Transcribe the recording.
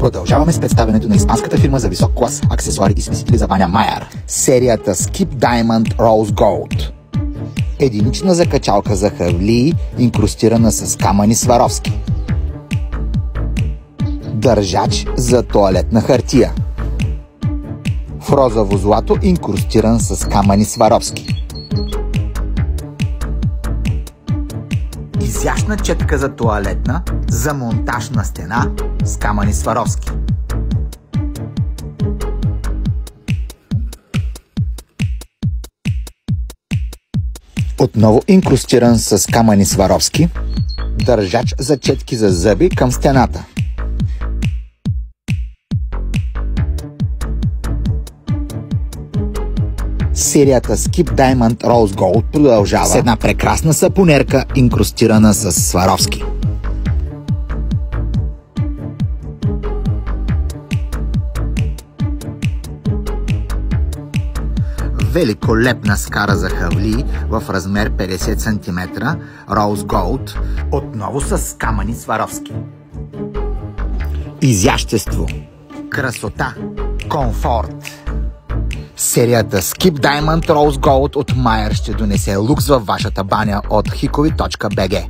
Продължаваме с представянето на испанската фирма за висок клас аксесуари и смесители за баня Майер. Серията Skip Diamond Rose Gold. Единична закачалка за хавлии, инкрустирана с камъни Сваровски. Държач за тоалетна хартия. В розово злато, инкрустиран с камъни Сваровски. Изящна четка за тоалетна за монтаж на стена с камъни Сваровски. Отново инкрустиран с камъни Сваровски. Държач за четки за зъби към стената. Серията Skip Diamond Rose Gold продължава с една прекрасна сапонерка, инкрустирана с Сваровски. Великолепна скара за хавлии в размер 50 см Rose Gold, отново с камъни Сваровски. Изящество, красота, комфорт. Серията Skip Diamond Rose Gold от Майер ще донесе лукс във вашата баня от hikovi.bg.